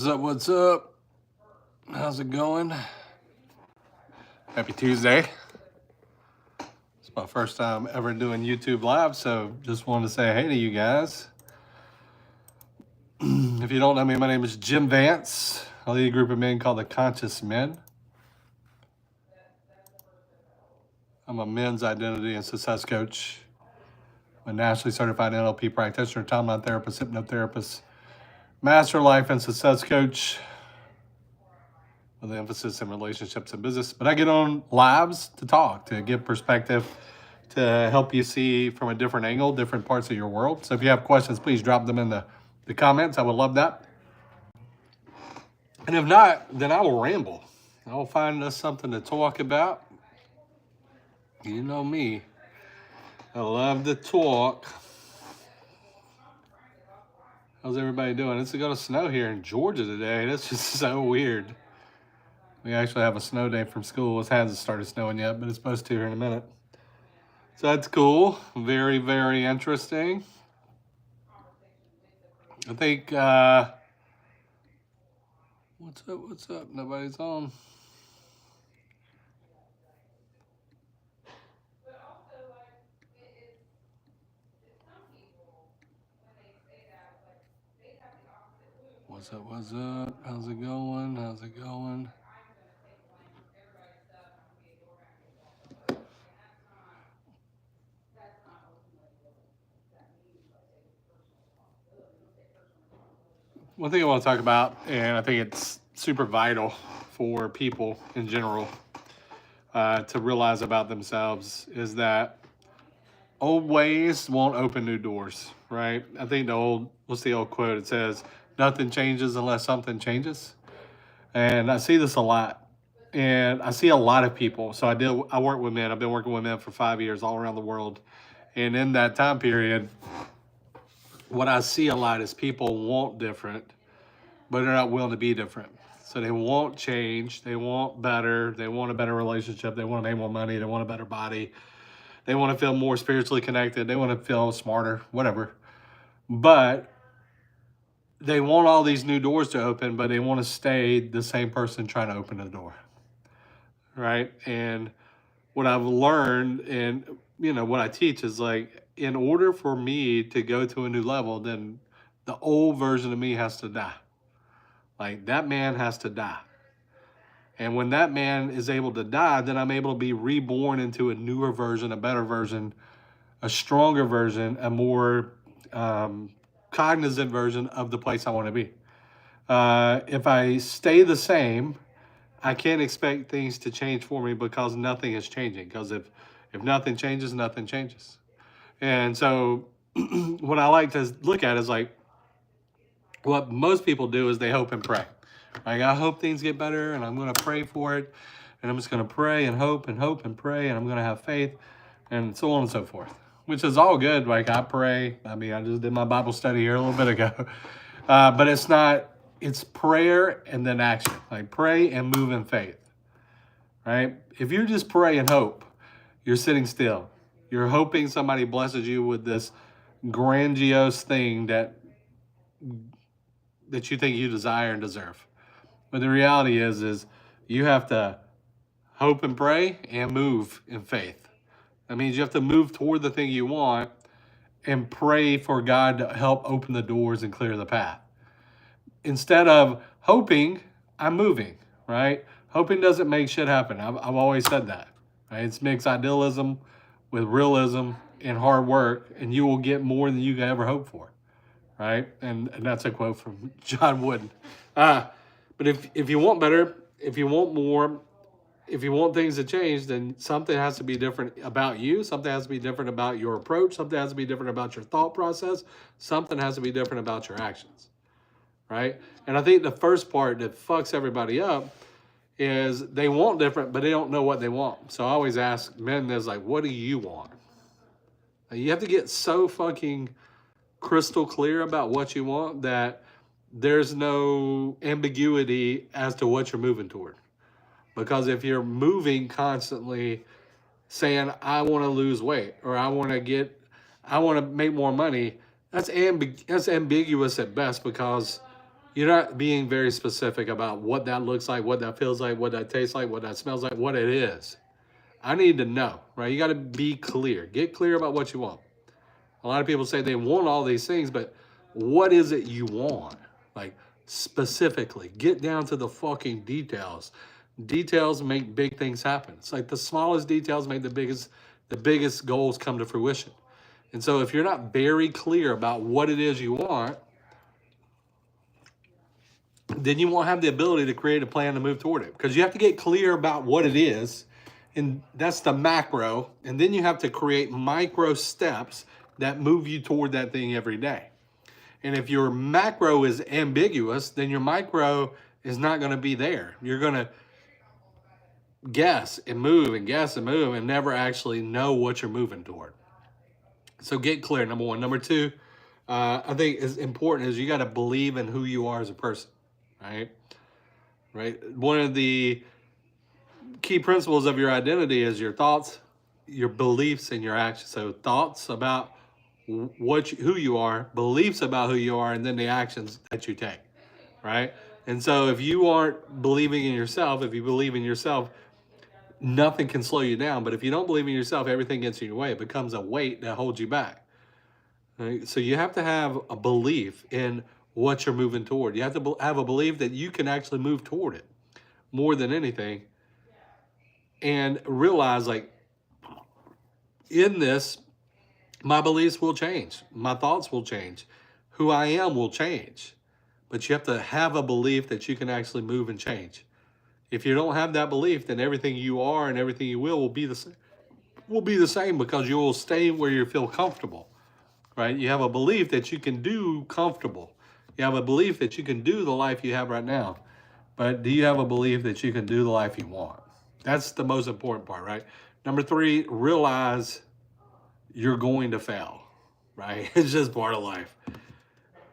What's up? What's up? How's it going? Happy Tuesday. It's my first time ever doing YouTube Live, so just wanted to say hey to you guys. If you don't know me, my name is Jim Vance. I lead a group of men called the Conscious Men. I'm a men's identity and success coach, a nationally certified NLP practitioner, timeline therapist, hypnotherapist, master life and success coach, with an emphasis in relationships and business. But I get on lives to talk, to give perspective, to help you see from a different angle, different parts of your world. So if you have questions, please drop them in the comments. I would love that. And if not, then I will ramble. I will find us something to talk about. You know me. I love to talk. How's everybody doing? It's going to snow here in Georgia today. That's just so weird. We actually have a snow day from school. It hasn't started snowing yet, but it's supposed to here in a minute. So that's cool. Very, very interesting. I think, what's up? What's up? Nobody's on. What's up? What's up? How's it going? How's it going? One thing I want to talk about, and I think it's super vital for people in general to realize about themselves, is that old ways won't open new doors, right? I think what's the old quote? It says, nothing changes unless something changes. And I see this a lot. And I see a lot of people. So I work with men. I've been working with men for 5 years all around the world. And in that time period, what I see a lot is people want different, but they're not willing to be different. So they want change. They want better. They want a better relationship. They want to make more money. They want a better body. They want to feel more spiritually connected. They want to feel smarter, whatever. But they want all these new doors to open, but they want to stay the same person trying to open the door, right? And what I've learned and, what I teach is like, in order for me to go to a new level, then the old version of me has to die. Like, that man has to die. And when that man is able to die, then I'm able to be reborn into a newer version, a better version, a stronger version, a more cognizant version of the place I want to be. If I stay the same, I can't expect things to change for me because nothing is changing. Because if nothing changes, nothing changes. And so what I like to look at is like, what most people do is they hope and pray. Like, I hope things get better and I'm going to pray for it. And I'm just going to pray and hope and hope and pray. And I'm going to have faith and so on and so forth, which is all good. Like, I pray. I mean, I just did my Bible study here a little bit ago. But it's prayer and then action. Like, pray and move in faith, right? If you just pray and hope, you're sitting still. You're hoping somebody blesses you with this grandiose thing that you think you desire and deserve. But the reality is you have to hope and pray and move in faith. That means you have to move toward the thing you want and pray for God to help open the doors and clear the path. Instead of hoping, I'm moving, right? Hoping doesn't make shit happen. I've always said that, right? It's mixed idealism with realism and hard work, and you will get more than you can ever hope for, right? And that's a quote from John Wooden. But if you want better, if you want more, if you want things to change, then something has to be different about you. Something has to be different about your approach. Something has to be different about your thought process. Something has to be different about your actions, right? And I think the first part that fucks everybody up is they want different, but they don't know what they want. So I always ask men this, like, what do you want? You have to get so fucking crystal clear about what you want that there's no ambiguity as to what you're moving toward. Because if you're moving constantly saying, I want to lose weight, or I want to make more money, that's ambiguous at best, because You're not being very specific about what that looks like, what that feels like, what that tastes like, what that smells like, what it is. I need to know, right? You got to be clear. Get clear about what you want. A lot of people say they want all these things, but what is it you want? Like specifically, get down to the fucking details. Details make big things happen. It's like the smallest details make the biggest goals come to fruition. And so if you're not very clear about what it is you want, then you won't have the ability to create a plan to move toward it, because you have to get clear about what it is, and that's the macro, and then you have to create micro steps that move you toward that thing every day. And if your macro is ambiguous, then your micro is not going to be there. You're going to guess and move and guess and move and never actually know what you're moving toward. So get clear, number one. Number two, I think is important is you got to believe in who you are as a person, right? Right. One of the key principles of your identity is your thoughts, your beliefs, and your actions. So thoughts about who you are, beliefs about who you are, and then the actions that you take, right? And so if you aren't believing in yourself, if you believe in yourself, nothing can slow you down. But if you don't believe in yourself, everything gets in your way. It becomes a weight that holds you back. Right? So you have to have a belief in what you're moving toward. You have to have a belief that you can actually move toward it more than anything. And realize, like, in this, my beliefs will change. My thoughts will change. Who I am will change. But you have to have a belief that you can actually move and change. If you don't have that belief, then everything you are and everything you will be the same. Will be the same, because you will stay where you feel comfortable, right? You have a belief that you can do comfortable. You have a belief that you can do the life you have right now. But do you have a belief that you can do the life you want? That's the most important part, right? Number three, realize you're going to fail, right? It's just part of life.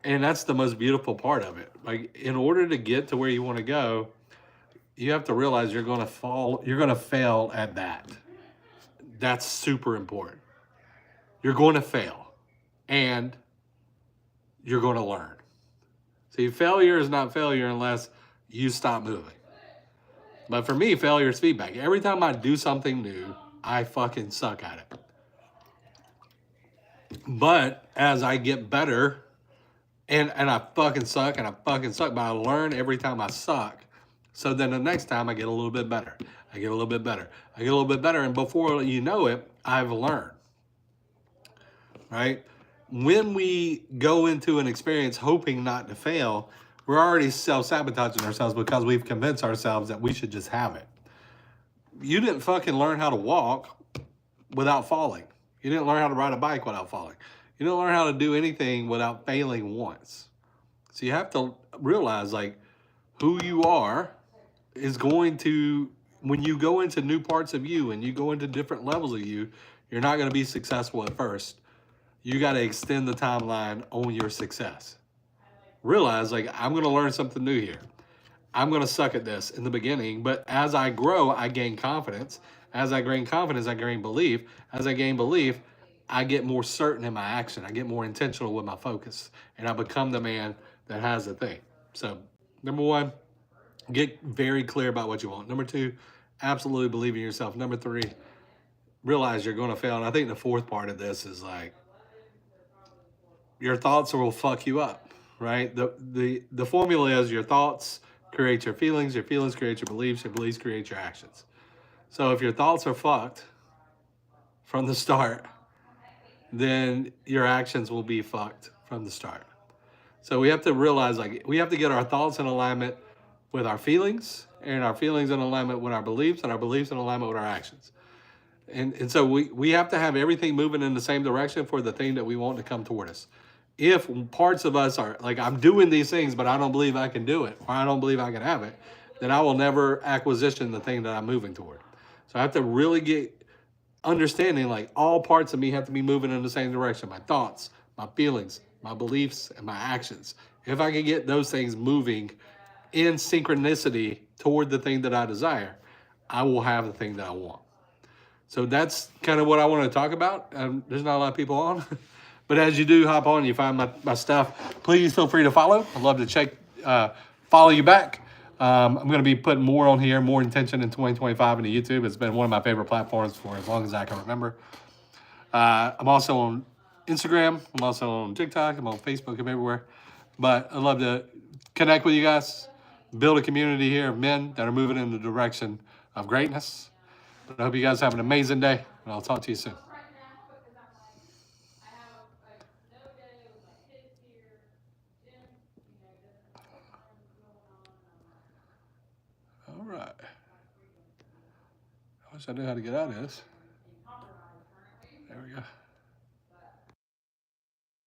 And that's the most beautiful part of it. Like, in order to get to where you want to go, you have to realize you're going to fall, you're going to fail at that. That's super important. You're going to fail, and you're going to learn. See, failure is not failure unless you stop moving. But for me, failure is feedback. Every time I do something new, I fucking suck at it. But as I get better, and I fucking suck, but I learn every time I suck. So then the next time I get a little bit better. I get a little bit better. I get a little bit better. And before you know it, I've learned. Right? When we go into an experience hoping not to fail, we're already self-sabotaging ourselves, because we've convinced ourselves that we should just have it. You didn't fucking learn how to walk without falling. You didn't learn how to ride a bike without falling. You didn't learn how to do anything without failing once. So you have to realize, like, who you are is going to, when you go into new parts of you and you go into different levels of you, you're not going to be successful at first. You got to extend the timeline on your success. Realize, like, I'm going to learn something new here. I'm going to suck at this in the beginning, but as I grow, I gain confidence. As I gain confidence, I gain belief. As I gain belief, I get more certain in my action. I get more intentional with my focus, and I become the man that has the thing. So, number one, get very clear about what you want. Number two, absolutely believe in yourself. Number three, realize you're going to fail. And I think the fourth part of this is, like, your thoughts will fuck you up, right? The formula is your thoughts create your feelings create your beliefs create your actions. So if your thoughts are fucked from the start, then your actions will be fucked from the start. So we have to realize, like, we have to get our thoughts in alignment with our feelings, and our feelings in alignment with our beliefs, and our beliefs in alignment with our actions. And so we have to have everything moving in the same direction for the thing that we want to come toward us. If parts of us are like, I'm doing these things, but I don't believe I can do it, or I don't believe I can have it, then I will never acquisition the thing that I'm moving toward. So I have to really get understanding, like, all parts of me have to be moving in the same direction. My thoughts, my feelings, my beliefs, and my actions. If I can get those things moving in synchronicity toward the thing that I desire, I will have the thing that I want. So that's kind of what I want to talk about. There's not a lot of people on. But as you do hop on, you find my stuff, please feel free to follow. I'd love to follow you back. I'm going to be putting more on here, more intention in 2025 into YouTube. It's been one of my favorite platforms for as long as I can remember. I'm also on Instagram. I'm also on TikTok. I'm on Facebook. I'm everywhere. But I'd love to connect with you guys, build a community here of men that are moving in the direction of greatness. But I hope you guys have an amazing day, and I'll talk to you soon. All right. I wish I knew how to get out of this.